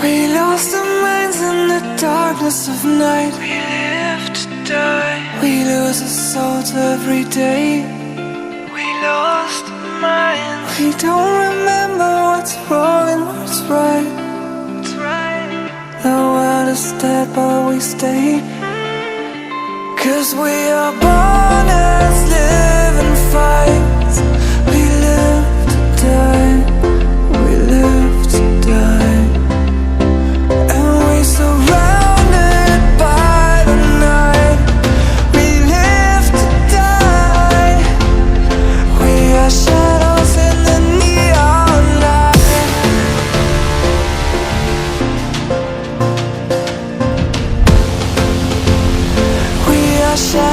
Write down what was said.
We lost our minds in the darkness of night. We live to die. We lose our souls every day. We lost our minds. We don't remember what's wrong and what's right. The world is dead but we stay. 'Cause we are born as living fights. We live to die. We live to die. And we surrounded by the night. We live to die. We are shadows in the neon light. We are shadows